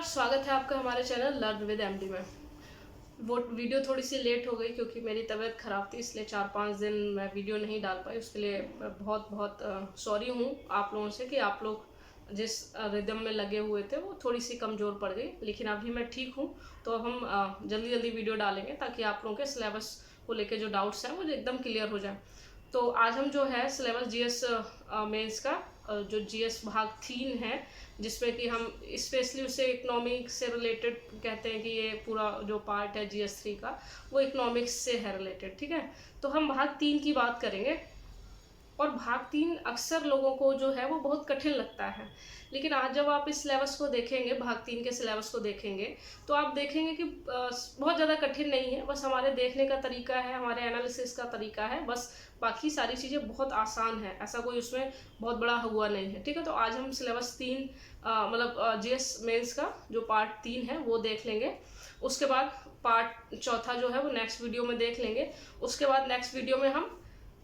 स्वागत है आपका हमारे चैनल लर्न विद एमडी में। वो वीडियो थोड़ी सी लेट हो गई क्योंकि मेरी तबीयत ख़राब थी, इसलिए 4-5 दिन मैं वीडियो नहीं डाल पाई। उसके लिए बहुत बहुत सॉरी हूँ आप लोगों से कि आप लोग जिस रिदम में लगे हुए थे वो थोड़ी सी कमज़ोर पड़ गई। लेकिन अभी मैं ठीक हूँ, तो हम जल्दी जल्दी वीडियो डालेंगे ताकि आप लोगों के सिलेबस को लेके जो डाउट्स हैं वो एकदम क्लियर हो जाए। तो आज हम जो है सिलेबस जीएस मेंस का जो जीएस भाग 3 है, जिसमें कि हम स्पेशली उसे इकोनॉमिक्स से रिलेटेड कहते हैं कि ये पूरा जो पार्ट है जीएस 3 का वो इकोनॉमिक्स से है रिलेटेड। ठीक है, तो हम भाग 3 की बात करेंगे। और भाग 3 अक्सर लोगों को जो है वो बहुत कठिन लगता है, लेकिन आज जब आप इस सिलेबस को देखेंगे, भाग 3 के सिलेबस को देखेंगे, तो आप देखेंगे कि बहुत ज़्यादा कठिन नहीं है। बस हमारे देखने का तरीका है, हमारे एनालिसिस का तरीका है, बस बाकी सारी चीज़ें बहुत आसान है। ऐसा कोई उसमें बहुत बड़ा हुआ नहीं है। ठीक है, तो आज हम सिलेबस 3 मतलब जीएस मेंस का जो पार्ट 3 है वो देख लेंगे। उसके बाद पार्ट चौथा जो है वो नेक्स्ट वीडियो में देख लेंगे। उसके बाद नेक्स्ट वीडियो में हम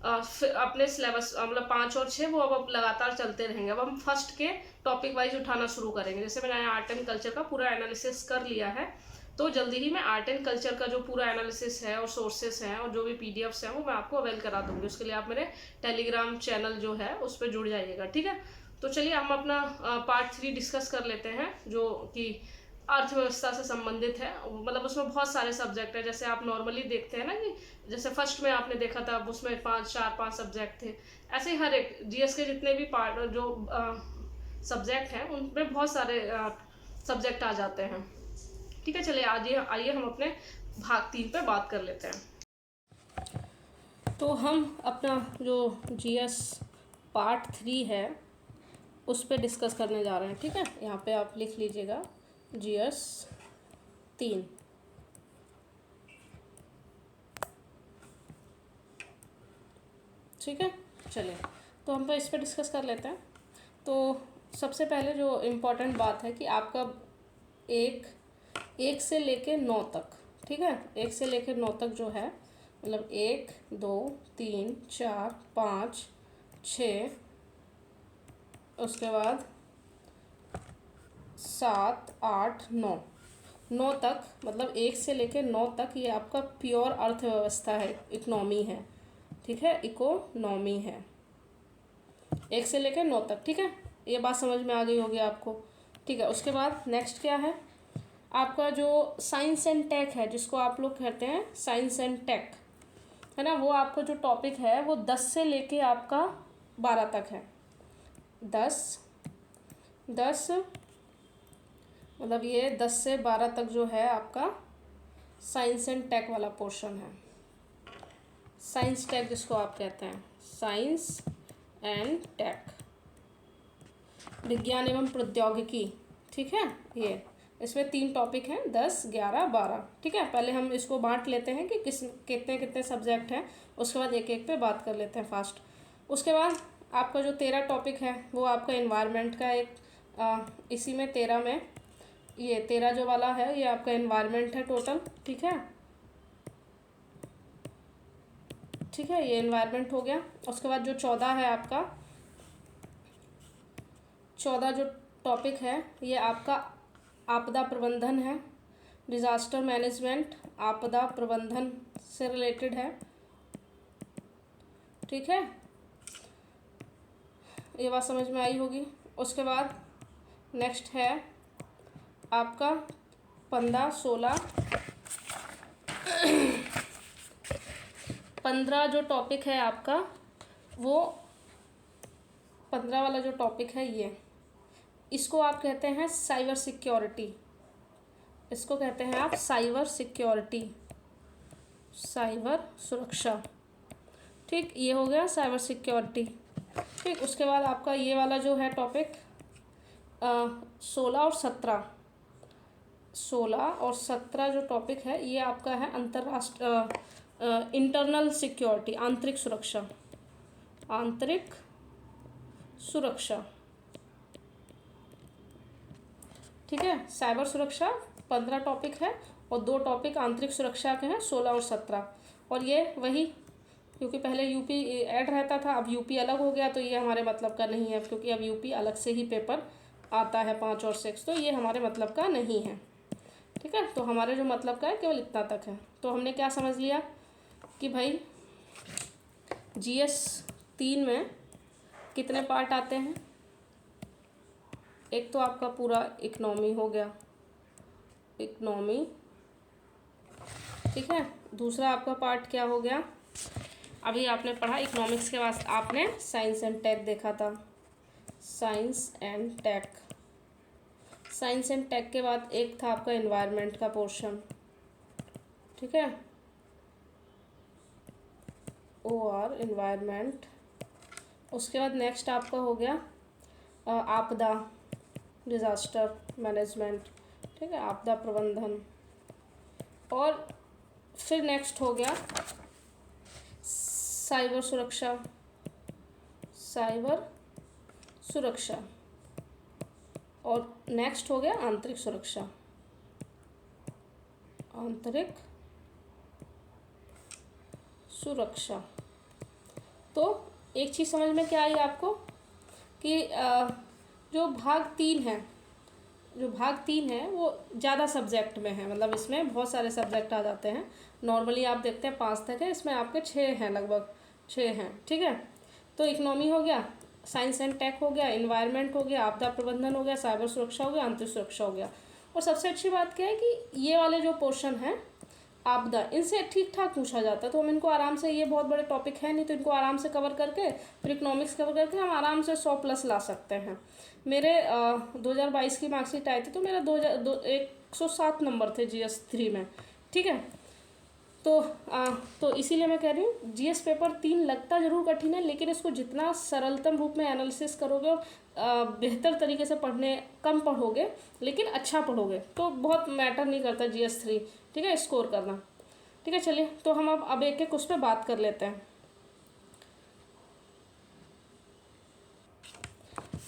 अपने सिलेबस मतलब 5 और 6 वो अब लगातार चलते रहेंगे। अब हम फर्स्ट के टॉपिक वाइज उठाना शुरू करेंगे। जैसे मैंने आर्ट एंड कल्चर का पूरा एनालिसिस कर लिया है, तो जल्दी ही मैं आर्ट एंड कल्चर का जो पूरा एनालिसिस है और सोर्सेस हैं और जो भी पीडीएफ्स हैं वो मैं आपको अवेल करा दूंगी। उसके लिए आप मेरे टेलीग्राम चैनल जो है उस पर जुड़ जाइएगा। ठीक है, तो चलिए हम अपना पार्ट 3 डिस्कस कर लेते हैं, जो कि अर्थव्यवस्था से संबंधित है। मतलब उसमें बहुत सारे सब्जेक्ट है। जैसे आप नॉर्मली देखते हैं ना कि जैसे फर्स्ट में आपने देखा था उसमें 5 सब्जेक्ट थे, ऐसे ही हर एक जीएस के जितने भी पार्ट जो सब्जेक्ट हैं उनमें बहुत सारे सब्जेक्ट आ जाते हैं। ठीक है, चलिए आज आइए हम अपने भाग 3 पे बात कर लेते हैं। तो हम अपना जो जीएस पार्ट 3 है उस पर डिस्कस करने जा रहे हैं। ठीक है, यहाँ पे आप लिख लीजिएगा जीएस 3। ठीक है, चलिए तो हम तो इस पर डिस्कस कर लेते हैं। तो सबसे पहले जो इम्पोर्टेंट बात है कि आपका एक से लेके 9 तक, ठीक है, 1 से लेके 9 तक जो है, मतलब 1 2 3 4 5 6, उसके बाद 7 8 9 तक, मतलब 1 से लेके 9 तक ये आपका प्योर अर्थव्यवस्था है, इकोनॉमी है। ठीक है, इकोनॉमी है 1 से लेकर 9 तक। ठीक है, ये बात समझ में आ गई होगी आपको। ठीक है, उसके बाद नेक्स्ट क्या है आपका जो साइंस एंड टेक है, जिसको आप लोग कहते हैं साइंस एंड टेक, है ना, वो आपका जो टॉपिक है वो 10 से लेके आपका 12 तक है। 10 मतलब ये 10 से 12 तक जो है आपका साइंस एंड टेक वाला पोर्शन है। साइंस टेक जिसको आप कहते हैं, साइंस एंड टेक, विज्ञान एवं प्रौद्योगिकी। ठीक है, ये इसमें 3 टॉपिक हैं, 10 11 12। ठीक है, पहले हम इसको बांट लेते हैं कि कितने कितने सब्जेक्ट हैं, उसके बाद एक एक पे बात कर लेते हैं फास्ट। उसके बाद आपका जो 13 टॉपिक है वो आपका एनवायरनमेंट का एक इसी में 13 में ये 13 जो वाला है ये आपका एनवायरनमेंट है टोटल। ठीक है, ठीक है, ये एनवायरनमेंट हो गया। उसके बाद जो 14 है आपका, 14 जो टॉपिक है ये आपका आपदा प्रबंधन है, डिज़ास्टर मैनेजमेंट, आपदा प्रबंधन से रिलेटेड है। ठीक है, ये बात समझ में आई होगी। उसके बाद नेक्स्ट है आपका 15 16 15 जो टॉपिक है आपका वो 15 वाला जो टॉपिक है ये, इसको आप कहते हैं साइबर सिक्योरिटी। इसको कहते हैं आप साइबर सिक्योरिटी, साइबर सुरक्षा। ठीक, ये हो गया साइबर सिक्योरिटी। ठीक, उसके बाद आपका ये वाला जो है टॉपिक 16 और 17, 16 और 17 जो टॉपिक है ये आपका है इंटरनल सिक्योरिटी, आंतरिक सुरक्षा, आंतरिक सुरक्षा। ठीक है, साइबर सुरक्षा 15 टॉपिक है और 2 टॉपिक आंतरिक सुरक्षा के हैं, 16 और 17। और ये वही, क्योंकि पहले यूपी ऐड रहता था, अब यूपी अलग हो गया, तो ये हमारे मतलब का नहीं है, क्योंकि अब यूपी अलग से ही पेपर आता है 5 और 6, तो ये हमारे मतलब का नहीं है। ठीक है, तो हमारे जो मतलब का है केवल इतना तक है। तो हमने क्या समझ लिया कि भाई GS 3 में कितने पार्ट आते हैं। एक तो आपका पूरा इकनॉमी हो गया, इकनॉमी, ठीक है। दूसरा आपका पार्ट क्या हो गया, अभी आपने पढ़ा इकोनॉमिक्स के बाद आपने साइंस एंड टेक देखा था, science and tech. Science and tech के बाद एक था आपका एनवायरनमेंट का पोर्शन, ठीक है, OR एनवायरनमेंट। उसके बाद नेक्स्ट आपका हो गया आपदा, डिज़ास्टर मैनेजमेंट, ठीक है, आपदा प्रबंधन। और फिर नेक्स्ट हो गया साइबर सुरक्षा, साइबर सुरक्षा। और नेक्स्ट हो गया आंतरिक सुरक्षा, आंतरिक सुरक्षा। तो एक चीज़ समझ में क्या आई आपको कि जो भाग 3 है, जो भाग 3 है वो ज़्यादा सब्जेक्ट में है, मतलब इसमें बहुत सारे सब्जेक्ट आ जाते हैं। नॉर्मली आप देखते हैं 5 तक है, इसमें आपके 6 हैं, लगभग 6 हैं, ठीक है। तो इकोनॉमी हो गया, साइंस एंड टेक हो गया, एनवायरनमेंट हो गया, आपदा प्रबंधन हो गया, साइबर सुरक्षा हो गया, आंतरिक सुरक्षा हो गया। और सबसे अच्छी बात क्या है कि ये वाले जो पोर्शन हैं आपदा, इनसे ठीक ठाक पूछा जाता है, तो हम इनको आराम से, ये बहुत बड़े टॉपिक है नहीं, तो इनको आराम से कवर करके फिर इकोनॉमिक्स कवर करके हम आराम से 100+ ला सकते हैं। मेरे 2022 की मार्कशीट आई थी, तो मेरा 107 नंबर थे GS 3 में, ठीक है। तो इसीलिए मैं कह रही हूँ GS पेपर 3 लगता ज़रूर कठिन है, लेकिन इसको जितना सरलतम रूप में एनालिसिस करोगे और बेहतर तरीके से कम पढ़ोगे लेकिन अच्छा पढ़ोगे, तो बहुत मैटर नहीं करता GS 3, ठीक है, स्कोर करना, ठीक है। चलिए, तो हम अब एक एक उस पर बात कर लेते हैं।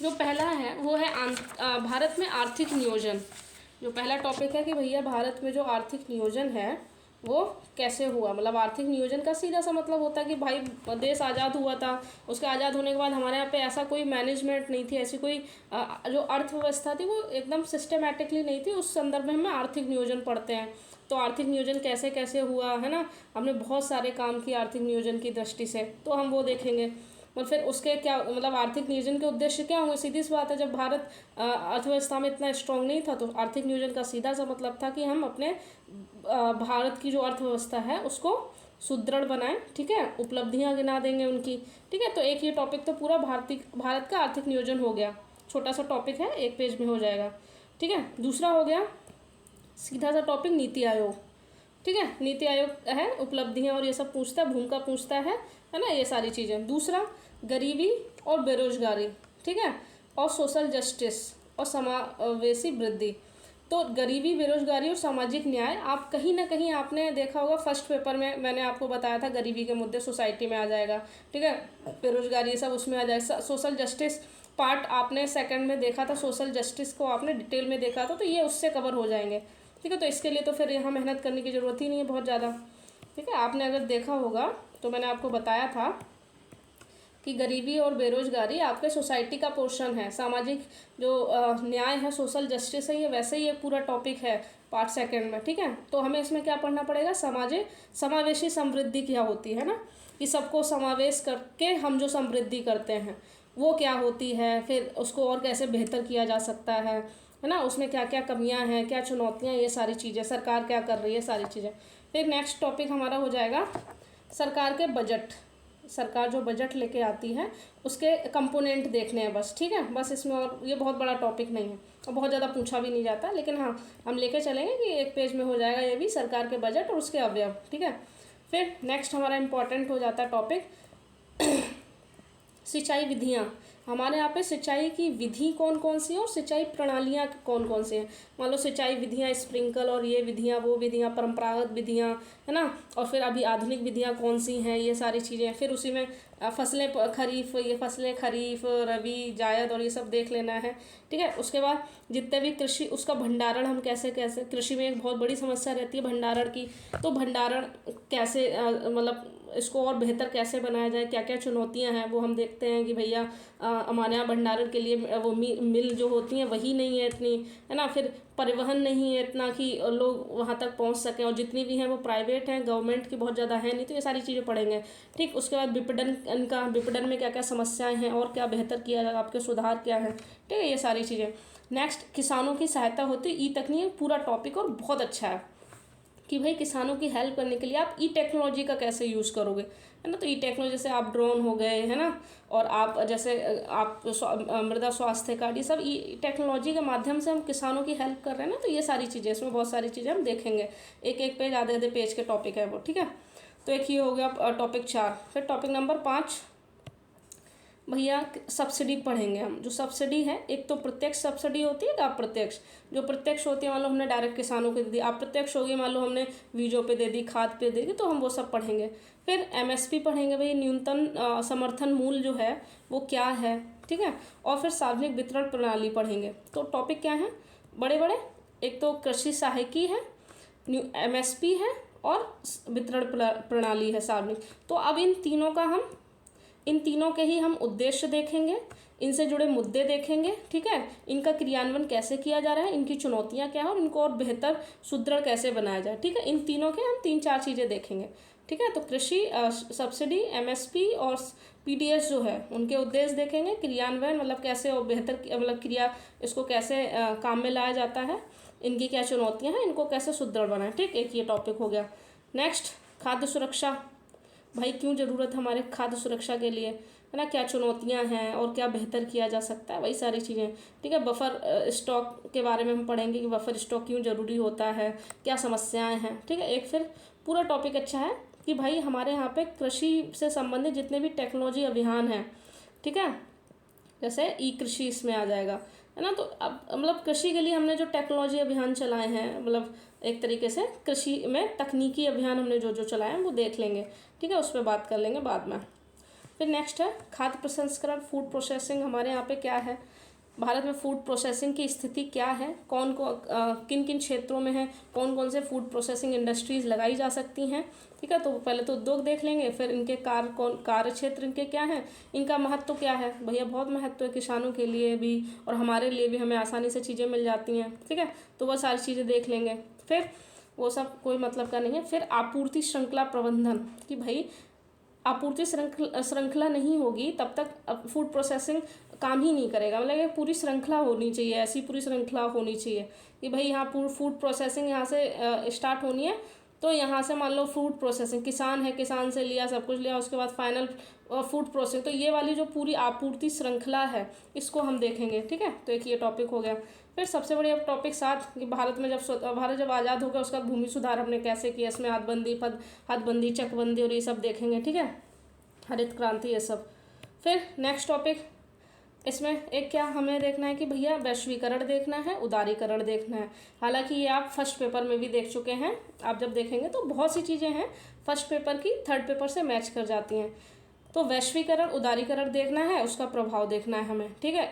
जो पहला है वो है भारत में आर्थिक नियोजन। जो पहला टॉपिक है कि भैया भारत में जो आर्थिक नियोजन है वो कैसे हुआ, मतलब आर्थिक नियोजन का सीधा सा मतलब होता है कि भाई देश आज़ाद हुआ था, उसके आज़ाद होने के बाद हमारे यहाँ पे ऐसा कोई मैनेजमेंट नहीं थी, ऐसी कोई जो अर्थव्यवस्था थी वो एकदम सिस्टमेटिकली नहीं थी, उस संदर्भ में हम आर्थिक नियोजन पढ़ते हैं। तो आर्थिक नियोजन कैसे कैसे हुआ है ना, हमने बहुत सारे काम किए आर्थिक नियोजन की दृष्टि से, तो हम वो देखेंगे। और फिर उसके क्या मतलब आर्थिक नियोजन के उद्देश्य क्या होंगे, सीधी सी बात है, जब भारत अर्थव्यवस्था में इतना स्ट्रांग नहीं था तो आर्थिक नियोजन का सीधा सा मतलब था कि हम अपने भारत की जो अर्थव्यवस्था है उसको सुदृढ़ बनाएं, ठीक है, उपलब्धियां गिना देंगे उनकी, ठीक है। तो एक ये टॉपिक तो पूरा भारत का आर्थिक नियोजन हो गया, छोटा सा टॉपिक है, 1 पेज में हो जाएगा, ठीक है। दूसरा हो गया सीधा सा टॉपिक नीति आयोग, ठीक है, नीति आयोग है, उपलब्धियां और ये सब पूछता है, भूमिका पूछता है ना, ये सारी चीज़ें। दूसरा गरीबी और बेरोजगारी, ठीक है, और सोशल जस्टिस और समावेशी वृद्धि। तो गरीबी, बेरोजगारी और सामाजिक न्याय, आप कहीं ना कहीं आपने देखा होगा फर्स्ट पेपर में मैंने आपको बताया था गरीबी के मुद्दे सोसाइटी में आ जाएगा, ठीक है, बेरोजगारी ये सब उसमें आ जाएगा। सोशल जस्टिस पार्ट आपने सेकंड में देखा था, सोशल जस्टिस को आपने डिटेल में देखा था, तो ये उससे कवर हो जाएंगे, ठीक है। तो इसके लिए तो फिर यहाँ मेहनत करने की ज़रूरत ही नहीं है बहुत ज़्यादा, ठीक है। आपने अगर देखा होगा तो मैंने आपको बताया था कि गरीबी और बेरोजगारी आपके सोसाइटी का पोर्शन है, सामाजिक जो न्याय है, सोशल जस्टिस है, ये वैसे ही एक पूरा टॉपिक है पार्ट सेकंड में, ठीक है। तो हमें इसमें क्या पढ़ना पड़ेगा, समावेशी समृद्धि क्या होती है ना, कि सबको समावेश करके हम जो समृद्धि करते हैं वो क्या होती है, फिर उसको और कैसे बेहतर किया जा सकता है ना, उसमें क्या क्या कमियां हैं, क्या चुनौतियां, ये सारी चीज़ें, सरकार क्या कर रही है, सारी चीज़ें। फिर नेक्स्ट टॉपिक हमारा हो जाएगा सरकार के बजट, सरकार जो बजट लेके आती है उसके कंपोनेंट देखने हैं बस, ठीक है, बस इसमें, और ये बहुत बड़ा टॉपिक नहीं है और बहुत ज़्यादा पूछा भी नहीं जाता, लेकिन हाँ हम लेके चलेंगे कि 1 पेज में हो जाएगा ये भी, सरकार के बजट और उसके अवयव, ठीक है। फिर नेक्स्ट हमारा इम्पॉर्टेंट हो जाता है टॉपिक सिंचाई विधियाँ। हमारे यहाँ पे सिंचाई की विधि कौन कौन सी है और सिंचाई प्रणालियाँ कौन कौन सी हैं। मान लो सिंचाई विधियाँ स्प्रिंकल और ये विधियाँ, वो विधियाँ, परंपरागत विधियाँ, है ना, और फिर अभी आधुनिक विधियाँ कौन सी हैं, ये सारी चीज़ें। फिर उसी में फसलें खरीफ, रबी, जायद और ये सब देख लेना है, ठीक है। उसके बाद जितने भी कृषि, उसका भंडारण हम कैसे कृषि में एक बहुत बड़ी समस्या रहती है भंडारण की, तो भंडारण कैसे मतलब इसको और बेहतर कैसे बनाया जाए, क्या क्या चुनौतियां हैं वो हम देखते हैं कि भैया हमारे यहाँ भंडारण के लिए वो मिल जो होती हैं वही नहीं है इतनी, है ना। फिर परिवहन नहीं है इतना कि लोग वहाँ तक पहुँच सकें, और जितनी भी हैं वो प्राइवेट हैं, गवर्नमेंट की बहुत ज़्यादा है नहीं। तो ये सारी चीज़ें पढ़ेंगे। ठीक, उसके बाद विपणन में क्या क्या समस्याएं हैं और क्या बेहतर किया जाएगा, आपके सुधार क्या है, ठीक है, ये सारी चीज़ें। नेक्स्ट, किसानों की सहायता होती है, ई तकनीक पूरा टॉपिक और बहुत अच्छा है कि भाई किसानों की हेल्प करने के लिए आप ई टेक्नोलॉजी का कैसे यूज़ करोगे, है ना। तो ई टेक्नोलॉजी जैसे आप ड्रोन हो गए, है ना, और आप जैसे आप मृदा स्वास्थ्य कार्ड, ये सब ई टेक्नोलॉजी के माध्यम से हम किसानों की हेल्प कर रहे हैं ना। तो ये सारी चीज़ें, इसमें बहुत सारी चीज़ें हम देखेंगे, एक एक पेज, आधे आधे पेज के टॉपिक है वो, ठीक है। तो एक ये हो गया टॉपिक 4। फिर टॉपिक नंबर 5 भैया सब्सिडी पढ़ेंगे हम। जो सब्सिडी है, एक तो प्रत्यक्ष सब्सिडी होती है, एक अप्रत्यक्ष। जो प्रत्यक्ष होती है, मान लो हमने डायरेक्ट किसानों को दे दी, अप्रत्यक्ष होगी मान लो हमने बीजों पे दे दी, खाद पे दे दी, तो हम वो सब पढ़ेंगे। फिर एमएसपी पढ़ेंगे, भाई न्यूनतम समर्थन मूल्य जो है वो क्या है, ठीक है। और फिर सार्वजनिक वितरण प्रणाली पढ़ेंगे। तो टॉपिक क्या है बड़े बड़े, एक तो कृषि सहायकी है, एमएसपी है, और वितरण प्रणाली है सार्वजनिक। तो अब इन तीनों के ही हम उद्देश्य देखेंगे, इनसे जुड़े मुद्दे देखेंगे, ठीक है, इनका क्रियान्वयन कैसे किया जा रहा है, इनकी चुनौतियां क्या है, और इनको और बेहतर सुदृढ़ कैसे बनाया जाए, ठीक है। इन तीनों के हम 3-4 चीज़ें देखेंगे, ठीक है। तो कृषि सब्सिडी, एमएसपी और पीडीएस जो है उनके उद्देश्य देखेंगे, क्रियान्वयन मतलब कैसे और बेहतर मतलब इसको कैसे काम में लाया जाता है, इनकी क्या चुनौतियाँ हैं, इनको कैसे सुदृढ़ बनाएं, ठीक, एक ये टॉपिक हो गया। नेक्स्ट, खाद्य सुरक्षा, भाई क्यों ज़रूरत है हमारे खाद्य सुरक्षा के लिए, है ना, क्या चुनौतियां हैं और क्या बेहतर किया जा सकता है, वही सारी चीज़ें, ठीक है। बफर स्टॉक के बारे में हम पढ़ेंगे कि बफर स्टॉक क्यों ज़रूरी होता है, क्या समस्याएं हैं, ठीक है। एक फिर पूरा टॉपिक अच्छा है कि भाई हमारे यहाँ पे कृषि से संबंधित जितने भी टेक्नोलॉजी अभियान हैं, ठीक है, जैसे ई कृषि इसमें आ जाएगा, है ना। तो अब मतलब कृषि के लिए हमने जो टेक्नोलॉजी अभियान चलाए हैं, मतलब एक तरीके से कृषि में तकनीकी अभियान हमने जो जो चलाए हैं वो देख लेंगे, ठीक है, उस पर बात कर लेंगे बाद में। फिर नेक्स्ट है खाद्य प्रसंस्करण, फूड प्रोसेसिंग हमारे यहाँ पे क्या है, भारत में फूड प्रोसेसिंग की स्थिति क्या है, किन किन क्षेत्रों में है, कौन कौन से फूड प्रोसेसिंग इंडस्ट्रीज़ लगाई जा सकती हैं, ठीक है। तो पहले तो उद्योग देख लेंगे, फिर इनके कार्य क्षेत्र इनके क्या हैं, इनका महत्व क्या है, भैया बहुत महत्व है किसानों के लिए भी और हमारे लिए भी, हमें आसानी से चीज़ें मिल जाती हैं, ठीक है। तो वह सारी चीज़ें देख लेंगे। फिर वो सब कोई मतलब का नहीं है। फिर आपूर्ति श्रृंखला प्रबंधन, कि भाई आपूर्ति श्रृंखला नहीं होगी तब तक फूड प्रोसेसिंग काम ही नहीं करेगा। मतलब एक पूरी श्रृंखला होनी चाहिए, ऐसी पूरी श्रृंखला होनी चाहिए कि भाई यहाँ फूड प्रोसेसिंग यहाँ से स्टार्ट होनी है, तो यहाँ से मान लो फूड प्रोसेसिंग, किसान है, किसान से लिया सब कुछ लिया, उसके बाद फाइनल फूड प्रोसेसिंग, तो ये वाली जो पूरी आपूर्ति श्रृंखला है इसको हम देखेंगे, ठीक है। तो एक ये टॉपिक हो गया। फिर सबसे बड़ी अब टॉपिक 7 कि भारत जब आज़ाद हो गया उसका भूमि सुधार हमने कैसे किया, इसमें हदबंदी, चकबंदी और ये सब देखेंगे, ठीक है, हरित क्रांति ये सब। फिर नेक्स्ट टॉपिक, इसमें एक क्या हमें देखना है कि भैया वैश्वीकरण देखना है, उदारीकरण देखना है। हालांकि ये आप फर्स्ट पेपर में भी देख चुके हैं, आप जब देखेंगे तो बहुत सी चीज़ें हैं फर्स्ट पेपर की थर्ड पेपर से मैच कर जाती हैं। तो वैश्वीकरण, उदारीकरण देखना है, उसका प्रभाव देखना है हमें, ठीक है।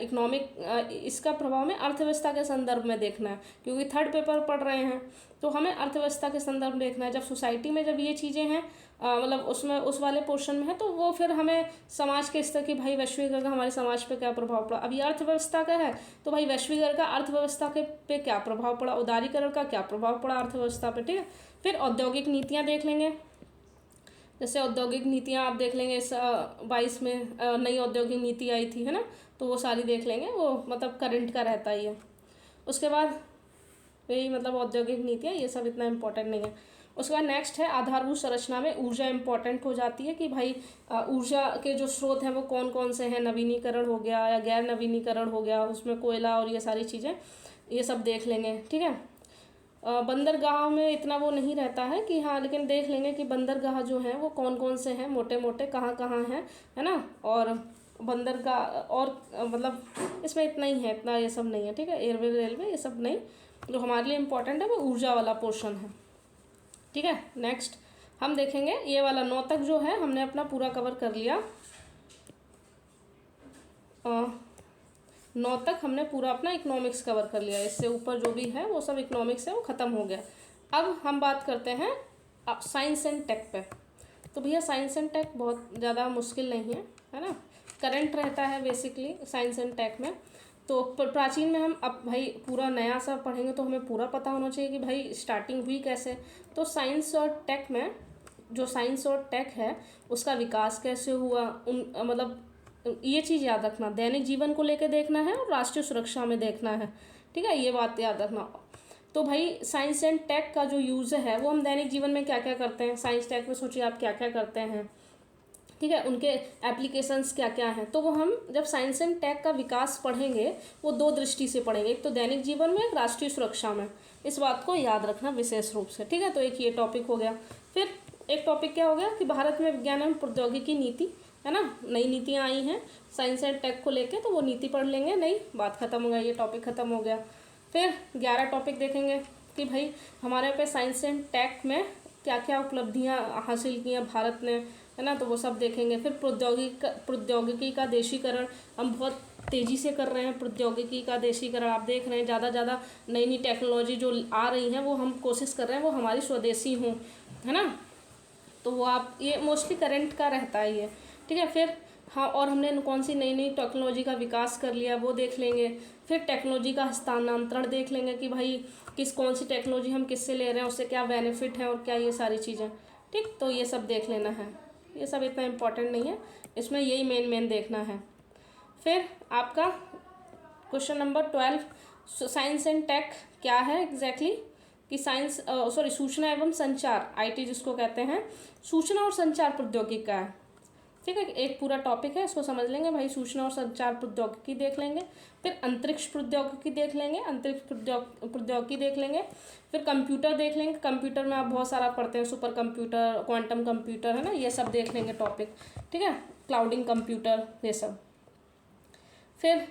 इसका प्रभाव में अर्थव्यवस्था के संदर्भ में देखना है, क्योंकि थर्ड पेपर पढ़ रहे हैं तो हमें अर्थव्यवस्था के संदर्भ में देखना है। जब सोसाइटी में जब ये चीज़ें हैं मतलब उसमें उस वाले पोर्शन में है, तो वो फिर हमें समाज के स्तर की, भाई वैश्वीकरण का हमारे समाज पे क्या प्रभाव पड़ा। अभी अर्थव्यवस्था का है तो भाई वैश्वीकरण का अर्थव्यवस्था के पे क्या प्रभाव पड़ा, उदारीकरण का क्या प्रभाव पड़ा अर्थव्यवस्था पे, ठीक है। फिर औद्योगिक नीतियाँ देख लेंगे, जैसे औद्योगिक नीतियाँ आप देख लेंगे, इस 22 में नई औद्योगिक नीति आई थी, है ना, तो वो सारी देख लेंगे, वो मतलब करंट का रहता ही है। उसके बाद यही मतलब औद्योगिक नीतियाँ, ये सब इतना इम्पोर्टेंट नहीं है। उसके बाद नेक्स्ट है आधारभूत संरचना में ऊर्जा इम्पोर्टेंट हो जाती है कि भाई ऊर्जा के जो स्रोत हैं वो कौन कौन से हैं, नवीनीकरण हो गया या गैर नवीनीकरण हो गया, उसमें कोयला और ये सारी चीज़ें, ये सब देख लेंगे, ठीक है। बंदरगाह में इतना वो नहीं रहता है कि हाँ, लेकिन देख लेंगे कि बंदरगाह जो हैं वो कौन कौन से हैं, मोटे मोटे कहाँ कहाँ हैं, है ना। और बंदरगाह और मतलब इसमें इतना ही है, इतना ये सब नहीं है, ठीक है। एयरवे, रेलवे ये सब नहीं, जो हमारे लिए इम्पोर्टेंट है वो ऊर्जा वाला पोर्शन है, ठीक है। नेक्स्ट हम देखेंगे ये वाला 9 तक जो है हमने अपना पूरा कवर कर लिया, 9 तक हमने पूरा अपना इकोनॉमिक्स कवर कर लिया। इससे ऊपर जो भी है वो सब इकोनॉमिक्स है, वो ख़त्म हो गया। अब हम बात करते हैं साइंस एंड टेक पे। तो भैया साइंस एंड टेक बहुत ज़्यादा मुश्किल नहीं है ना, करंट रहता है बेसिकली साइंस एंड टेक में। तो प्राचीन में हम अब भाई पूरा नया सा पढ़ेंगे तो हमें पूरा पता होना चाहिए कि भाई स्टार्टिंग हुई कैसे। तो साइंस और टेक में, जो साइंस और टेक है उसका विकास कैसे हुआ, उन मतलब ये चीज़ याद रखना, दैनिक जीवन को लेकर देखना है और राष्ट्रीय सुरक्षा में देखना है, ठीक है, ये बात याद रखना। तो भाई साइंस एंड टेक का जो यूज़ है वो हम दैनिक जीवन में क्या क्या करते हैं, साइंस टेक में सोचिए आप क्या क्या करते हैं, ठीक है, उनके एप्लीकेशंस क्या क्या हैं। तो वो हम जब साइंस एंड टेक का विकास पढ़ेंगे वो दो दृष्टि से पढ़ेंगे, एक तो दैनिक जीवन में, एक राष्ट्रीय सुरक्षा में। इस बात को याद रखना विशेष रूप से, ठीक है। तो एक ये टॉपिक हो गया। फिर एक टॉपिक क्या हो गया कि भारत में विज्ञान एवं प्रौद्योगिकी नीति, है ना, नई नीतियाँ आई हैं साइंस एंड टेक को लेके, तो वो नीति पढ़ लेंगे, नई बात खत्म हो गया, ये टॉपिक खत्म हो गया। फिर 11 टॉपिक देखेंगे कि भाई हमारे पे साइंस एंड टेक में क्या क्या उपलब्धियाँ हासिल की हैं भारत ने, है ना, तो वो सब देखेंगे। फिर प्रौद्योगिकी का देशीकरण, हम बहुत तेज़ी से कर रहे हैं प्रौद्योगिकी का देशीकरण, आप देख रहे हैं ज़्यादा नई नई टेक्नोलॉजी जो आ रही हैं वो हम कोशिश कर रहे हैं वो हमारी स्वदेशी हों, है ना। तो वो आप ये मोस्टली करंट का रहता है ये, ठीक है। फिर हाँ, और हमने कौन सी नई नई टेक्नोलॉजी का विकास कर लिया वो देख लेंगे। फिर टेक्नोलॉजी का हस्तांतरण देख लेंगे कि भाई कौन सी टेक्नोलॉजी हम किससे ले रहे हैं, उससे क्या बेनिफिट है और क्या, ये सारी चीज़ें, ठीक। तो ये सब देख लेना है, ये सब इतना इम्पोर्टेंट नहीं है, इसमें यही मेन देखना है। फिर आपका question number 12, science and tech क्या है एग्जैक्टली, कि साइंस सूचना एवं संचार, आईटी जिसको कहते हैं, सूचना और संचार प्रौद्योगिकी का है, ठीक है। एक पूरा टॉपिक है, इसको समझ लेंगे भाई, सूचना और संचार प्रौद्योगिकी देख लेंगे। फिर अंतरिक्ष प्रौद्योगिकी देख लेंगे, अंतरिक्ष प्रौद्योगिकी देख लेंगे। फिर कंप्यूटर देख लेंगे, कंप्यूटर में आप बहुत सारा पढ़ते हैं, सुपर कंप्यूटर, क्वांटम कंप्यूटर, है ना, ये सब देख लेंगे टॉपिक, ठीक है, क्लाउडिंग कंप्यूटर, ये सब। फिर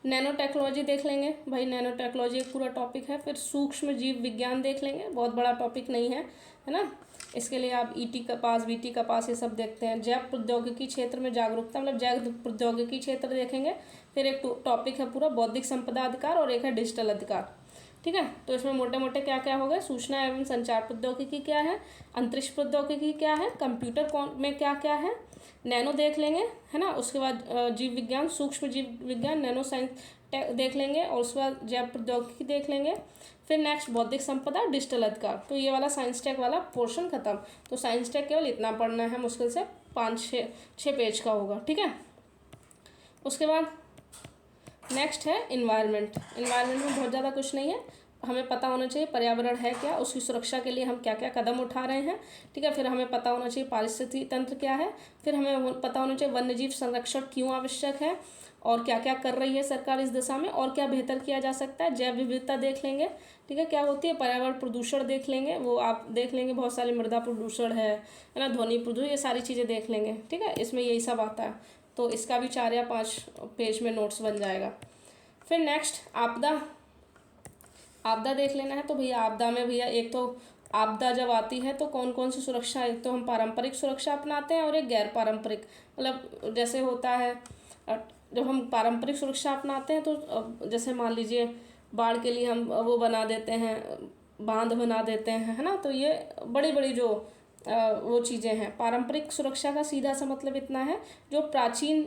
नैनो टेक्नोलॉजी देख लेंगे भाई, नैनो टेक्नोलॉजी एक पूरा टॉपिक है। फिर सूक्ष्म जीव विज्ञान देख लेंगे, बहुत बड़ा टॉपिक नहीं है ना, इसके लिए आप ईटी का पास, बीटी का पास, ये सब देखते हैं। जैव प्रौद्योगिकी क्षेत्र में जागरूकता, मतलब जैव प्रौद्योगिकी क्षेत्र देखेंगे। फिर एक टॉपिक है पूरा बौद्धिक संपदा अधिकार और एक है डिजिटल अधिकार, ठीक है। तो इसमें मोटे मोटे क्या क्या हो गए, सूचना एवं संचार प्रौद्योगिकी क्या है, अंतरिक्ष प्रौद्योगिकी क्या है, कंप्यूटर में क्या क्या है, नैनो देख लेंगे, है ना। उसके बाद जीव विज्ञान, सूक्ष्म जीव विज्ञान, नैनो साइंस देख लेंगे, और उसके बाद जैव प्रौद्योगिकी देख लेंगे। फिर नेक्स्ट बौद्धिक संपदा, डिजिटल अधिकार। तो ये वाला साइंस टेक वाला पोर्शन खत्म। तो साइंस टेक केवल इतना पढ़ना है, मुश्किल से 5-6 पेज का होगा, ठीक है। उसके बाद नेक्स्ट है इन्वायरमेंट। इन्वायरमेंट में बहुत ज़्यादा कुछ नहीं है, हमें पता होना चाहिए पर्यावरण है क्या, उसकी सुरक्षा के लिए हम क्या क्या कदम उठा रहे हैं, ठीक है। फिर हमें पता होना चाहिए पारिस्थितिकी तंत्र क्या है। फिर हमें पता होना चाहिए वन्यजीव संरक्षण क्यों आवश्यक है और क्या क्या कर रही है सरकार इस दिशा में, और क्या बेहतर किया जा सकता है। जैव विविधता देख लेंगे, ठीक है, क्या होती है, पर्यावरण प्रदूषण देख लेंगे, वो आप देख लेंगे, बहुत सारे मृदा प्रदूषण है ना, ध्वनि प्रदूषण, ये सारी चीज़ें देख लेंगे, ठीक है। इसमें यही सब आता है, तो इसका भी 4 या 5 पेज में नोट्स बन जाएगा। फिर नेक्स्ट आपदा देख लेना है। तो भैया आपदा में भैया एक तो आपदा जब आती है तो कौन कौन सी सुरक्षा, एक तो हम पारंपरिक सुरक्षा अपनाते हैं और एक गैर पारंपरिक, मतलब जैसे होता है जब हम पारंपरिक सुरक्षा अपनाते हैं तो जैसे मान लीजिए बाढ़ के लिए हम वो बना देते हैं, बांध बना देते हैं, है ना। तो ये बड़ी बड़ी जो वो चीज़ें हैं। पारंपरिक सुरक्षा का सीधा सा मतलब इतना है जो प्राचीन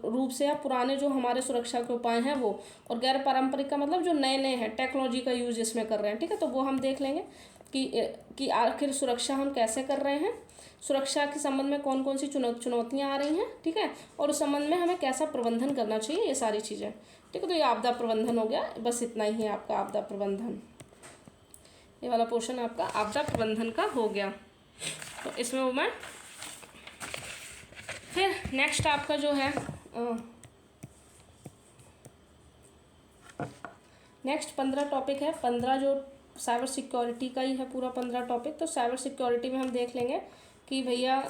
रूप से या पुराने जो हमारे सुरक्षा के उपाय हैं वो, और गैर पारंपरिक का मतलब जो नए नए हैं, टेक्नोलॉजी का यूज इसमें कर रहे हैं, ठीक है। तो वो हम देख लेंगे कि आखिर सुरक्षा हम कैसे कर रहे हैं, सुरक्षा के संबंध में कौन कौन सी चुनौतियाँ आ रही हैं, ठीक है, और उस संबंध में हमें कैसा प्रबंधन करना चाहिए, ये सारी चीज़ें, ठीक है। तो ये आपदा प्रबंधन हो गया, बस इतना ही है आपका आपदा प्रबंधन, ये वाला पोर्शन आपका आपदा प्रबंधन का हो गया। तो इसमें वो मैं फिर नेक्स्ट आपका जो है नेक्स्ट 15 टॉपिक है, 15 जो साइबर सिक्योरिटी का ही है पूरा 15 टॉपिक। तो साइबर सिक्योरिटी में हम देख लेंगे कि भैया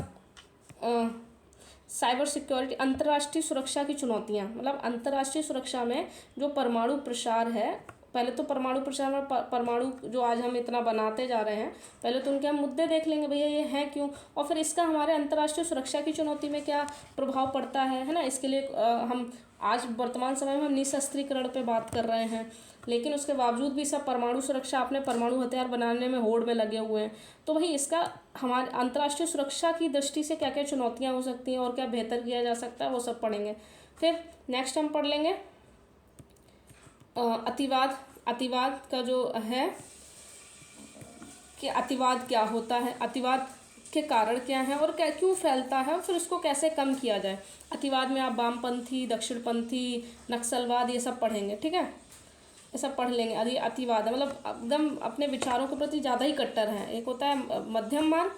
साइबर सिक्योरिटी, अंतर्राष्ट्रीय सुरक्षा की चुनौतियां, मतलब अंतर्राष्ट्रीय सुरक्षा में जो परमाणु प्रसार है, पहले तो परमाणु प्रसार में परमाणु जो आज हम इतना बनाते जा रहे हैं, पहले तो उनके हम मुद्दे देख लेंगे भैया ये है क्यों, और फिर इसका हमारे अंतर्राष्ट्रीय सुरक्षा की चुनौती में क्या प्रभाव पड़ता है ना। इसके लिए हम आज वर्तमान समय में हम निशस्त्रीकरण पे बात कर रहे हैं, लेकिन उसके बावजूद भी सब परमाणु सुरक्षा, अपने परमाणु हथियार बनाने में होड़ में लगे हुए हैं। तो वही इसका हमारे अंतर्राष्ट्रीय सुरक्षा की दृष्टि से क्या क्या चुनौतियाँ हो सकती हैं और क्या बेहतर किया जा सकता है, वो सब पढ़ेंगे। फिर नेक्स्ट हम पढ़ लेंगे अतिवाद। अतिवाद का जो है कि अतिवाद क्या होता है, अतिवाद के कारण क्या है और क्या क्यों फैलता है, और फिर उसको कैसे कम किया जाए। अतिवाद में आप वामपंथी, दक्षिणपंथी, नक्सलवाद ये सब पढ़ेंगे, ठीक है, ये सब पढ़ लेंगे। यदि अतिवाद है मतलब एकदम अपने विचारों के प्रति ज़्यादा ही कट्टर है। एक होता है मध्यम मान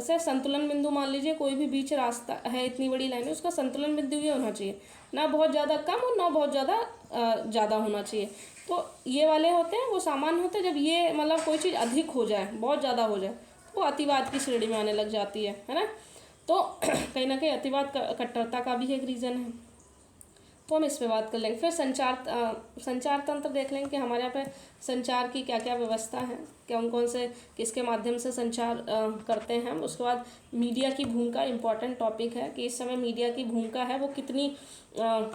से संतुलन बिंदु, मान लीजिए कोई भी बीच रास्ता है, इतनी बड़ी लाइन है, उसका संतुलन बिंदु ये होना चाहिए, ना बहुत ज़्यादा कम और ना बहुत ज़्यादा होना चाहिए। तो ये वाले होते हैं वो सामान्य होते हैं। जब ये मतलब कोई चीज़ अधिक हो जाए, बहुत ज़्यादा हो जाए, तो वो अतिवाद की श्रेणी में आने लग जाती है ना। तो कहीं ना कहीं अतिवाद कट्टरता का भी एक रीज़न है, तो हम इस पे बात कर लेंगे। फिर संचार तंत्र देख लेंगे कि हमारे यहाँ पे संचार की क्या क्या व्यवस्था है, कौन से किसके माध्यम से संचार करते हैं हम। उसके बाद मीडिया की भूमिका इम्पॉर्टेंट टॉपिक है कि इस समय मीडिया की भूमिका है वो कितनी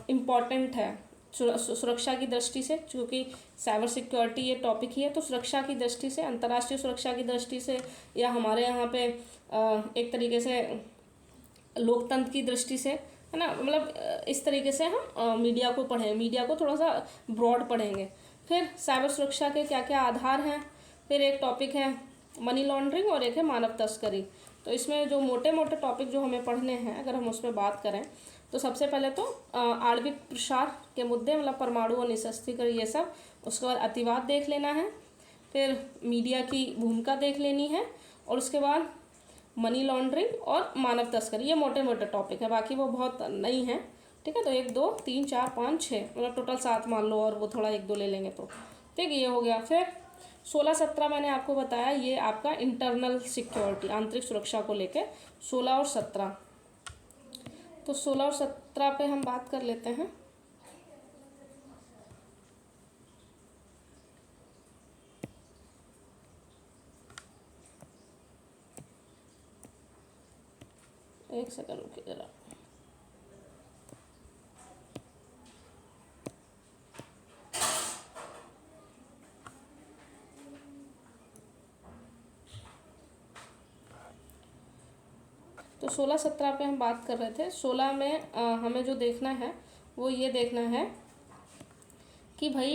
इम्पॉर्टेंट है सुरक्षा की दृष्टि से, क्योंकि साइबर सिक्योरिटी ये टॉपिक ही है। तो सुरक्षा की दृष्टि से, अंतर्राष्ट्रीय सुरक्षा की दृष्टि से, या हमारे यहाँ पे एक तरीके से लोकतंत्र की दृष्टि से, है ना, मतलब इस तरीके से हम मीडिया को पढ़ें, मीडिया को थोड़ा सा ब्रॉड पढ़ेंगे। फिर साइबर सुरक्षा के क्या क्या आधार हैं, फिर एक टॉपिक है मनी लॉन्ड्रिंग और एक है मानव तस्करी। तो इसमें जो मोटे मोटे टॉपिक जो हमें पढ़ने हैं, अगर हम उस पर बात करें तो सबसे पहले तो आणविक प्रसार के मुद्दे, मतलब परमाणु और निशस्त्रीकरण ये सब। उसके बाद अतिवाद देख लेना है, फिर मीडिया की भूमिका देख लेनी है, और उसके बाद मनी लॉन्ड्रिंग और मानव तस्करी। ये मोटे मोटे टॉपिक है, बाकी वो बहुत नहीं है, ठीक है। तो 1 2 3 4 5 6 मतलब टोटल 7 मान लो, और वो थोड़ा 1 2 ले लेंगे तो ठीक, ये हो गया। फिर 16 17 मैंने आपको बताया, ये आपका इंटरनल सिक्योरिटी, आंतरिक सुरक्षा को लेके 16 और 17। तो 16 और 17 पे हम बात कर लेते हैं। एक सेकंड रुकिए जरा। तो 16 17 पे हम बात कर रहे थे। 16 में हमें जो देखना है वो ये देखना है कि भाई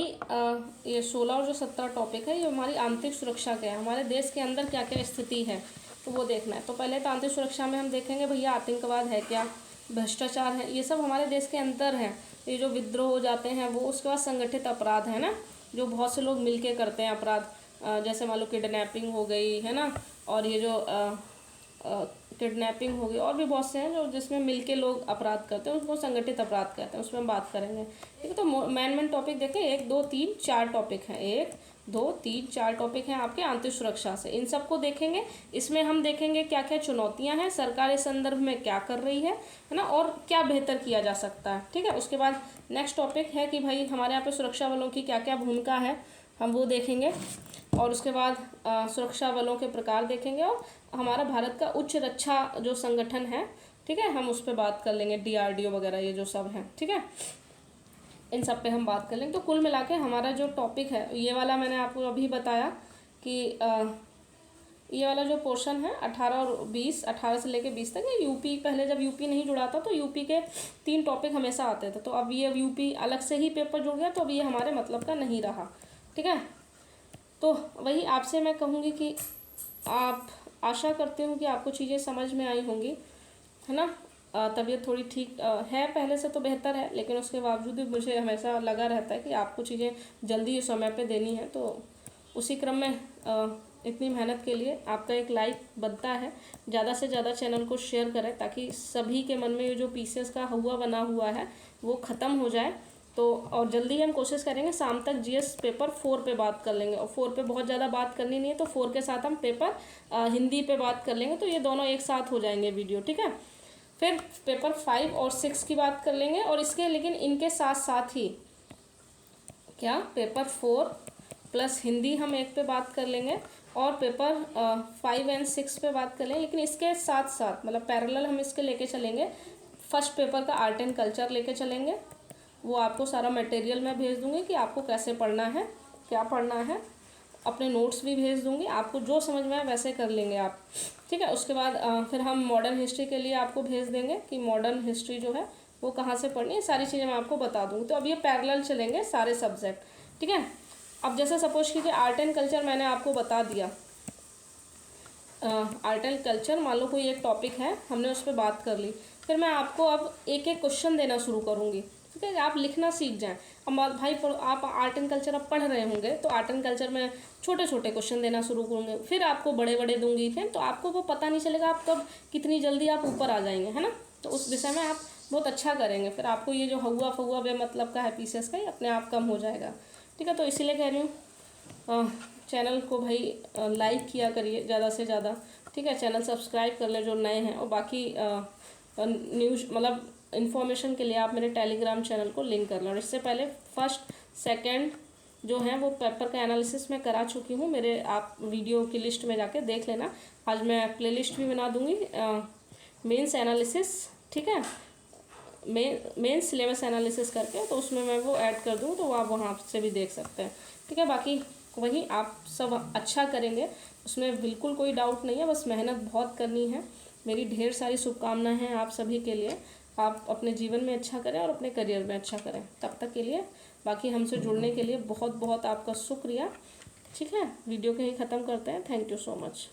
ये 16 और जो 17 टॉपिक है ये हमारी आंतरिक सुरक्षा क्या है, हमारे देश के अंदर क्या क्या स्थिति है, तो वो देखना है। तो पहले तो आंतरिक सुरक्षा में हम देखेंगे भैया आतंकवाद है क्या, भ्रष्टाचार है, ये सब हमारे देश के अंदर है। ये जो विद्रोह हो जाते हैं वो, उसके बाद संगठित अपराध है ना, जो बहुत से लोग मिलके करते हैं अपराध, जैसे मान लो किडनैपिंग हो गई है ना, और ये जो किडनैपिंग हो गई, और भी बहुत से हैं जो जिसमें मिलके लोग अपराध करते हैं, उसको संगठित अपराध कहते हैं, उसमें हम बात करेंगे, ठीक है। तो मेन टॉपिक देखें, 1 2 3 4 टॉपिक हैं, 1 2 3 4 टॉपिक हैं आपके आंतरिक सुरक्षा से। इन सबको देखेंगे, इसमें हम देखेंगे क्या क्या चुनौतियां हैं, सरकार इस संदर्भ में क्या कर रही है ना, और क्या बेहतर किया जा सकता है, ठीक है। उसके बाद नेक्स्ट टॉपिक है कि भाई हमारे यहाँ पे सुरक्षा बलों की क्या क्या भूमिका है, हम वो देखेंगे। और उसके बाद सुरक्षा बलों के प्रकार देखेंगे, और हमारा भारत का उच्च रक्षा जो संगठन है, ठीक है, हम उस पर बात कर लेंगे, DRDO वगैरह ये जो सब हैं, ठीक है, इन सब पे हम बात कर लेंगे। तो कुल मिला के हमारा जो टॉपिक है ये वाला मैंने आपको अभी बताया कि ये वाला जो पोर्शन है 18 और 20, 18 से लेके 20 तक, ये यूपी, पहले जब यूपी नहीं जुड़ा था तो यूपी के 3 टॉपिक हमेशा आते थे, तो अब ये यूपी अलग से ही पेपर जुड़ गया, तो अब ये हमारे मतलब का नहीं रहा, ठीक है। तो वही आपसे मैं कहूँगी कि आप, आशा करती हूँ कि आपको चीज़ें समझ में आई होंगी, है ना। तबीयत थोड़ी ठीक है, पहले से तो बेहतर है, लेकिन उसके बावजूद भी मुझे हमेशा लगा रहता है कि आपको चीज़ें जल्दी समय पे देनी है। तो उसी क्रम में इतनी मेहनत के लिए आपका एक लाइक बनता है। ज़्यादा से ज़्यादा चैनल को शेयर करें ताकि सभी के मन में ये जो पीसेस का हुआ बना हुआ है वो ख़त्म हो जाए। तो और जल्दी हम कोशिश करेंगे शाम तक GS पेपर 4 पे बात कर लेंगे, और 4 पे बहुत ज़्यादा बात करनी नहीं है, तो 4 के साथ हम पेपर हिंदी पे बात कर लेंगे, तो ये दोनों एक साथ हो जाएंगे वीडियो, ठीक है। फिर पेपर 5 और 6 की बात कर लेंगे, और इसके लेकिन इनके साथ साथ ही क्या पेपर 4 प्लस हिंदी हम एक पे बात कर लेंगे, और पेपर 5 और 6 पे बात कर लेंगे, लेकिन इसके साथ साथ मतलब पैरेलल हम इसके लेके चलेंगे। फर्स्ट पेपर का आर्ट एंड कल्चर लेके चलेंगे, वो आपको सारा मटेरियल मैं भेज दूँगी कि आपको कैसे पढ़ना है, क्या पढ़ना है, अपने नोट्स भी भेज दूंगी, आपको जो समझ में आए वैसे कर लेंगे आप, ठीक है। उसके बाद फिर हम मॉडर्न हिस्ट्री के लिए आपको भेज देंगे कि मॉडर्न हिस्ट्री जो है वो कहाँ से पढ़नी है, सारी चीज़ें मैं आपको बता दूँगी। तो अब ये पैरेलल चलेंगे सारे सब्जेक्ट, ठीक है। अब जैसे सपोज कीजिए आर्ट एंड कल्चर मैंने आपको बता दिया, आर्ट एंड कल्चर मान लो कोई एक टॉपिक है, हमने उस पर बात कर ली, फिर मैं आपको अब एक एक क्वेश्चन देना शुरू करूँगी, ठीक है। आप लिखना सीख जाएं। अब भाई आप आर्ट एंड कल्चर अब पढ़ रहे होंगे तो आर्ट एंड कल्चर में छोटे छोटे क्वेश्चन देना शुरू करूँगे, फिर आपको बड़े बड़े दूंगी, फिर तो आपको वो पता नहीं चलेगा आप कब कितनी जल्दी आप ऊपर आ जाएंगे, है ना। तो उस विषय में आप बहुत अच्छा करेंगे, फिर आपको ये जो हुआ फुआ बे मतलब का है पीसेस का, ये अपने आप कम हो जाएगा, ठीक है। तो इसीलिए कह रही हूँ चैनल को भाई लाइक किया करिए ज़्यादा से ज़्यादा, ठीक है। चैनल सब्सक्राइब कर ले जो नए हैं, और बाकी न्यूज़ मतलब इन्फॉर्मेशन के लिए आप मेरे टेलीग्राम चैनल को लिंक कर लें। और इससे पहले फर्स्ट सेकंड जो है वो पेपर का एनालिसिस मैं करा चुकी हूँ, मेरे आप वीडियो की लिस्ट में जाके देख लेना। आज मैं प्लेलिस्ट भी बना दूँगी मेंस एनालिसिस, ठीक है, मेंस सिलेबस एनालिसिस करके, तो उसमें मैं वो ऐड कर दूँ, तो आप वहाँ से भी देख सकते हैं, ठीक है। बाकी वही आप सब अच्छा करेंगे, उसमें बिल्कुल कोई डाउट नहीं है, बस मेहनत बहुत करनी है। मेरी ढेर सारी शुभकामनाएं हैं आप सभी के लिए, आप अपने जीवन में अच्छा करें और अपने करियर में अच्छा करें। तब तक के लिए बाकी हमसे जुड़ने के लिए बहुत बहुत आपका शुक्रिया, ठीक है। वीडियो को ही ख़त्म करते हैं। Thank you so much.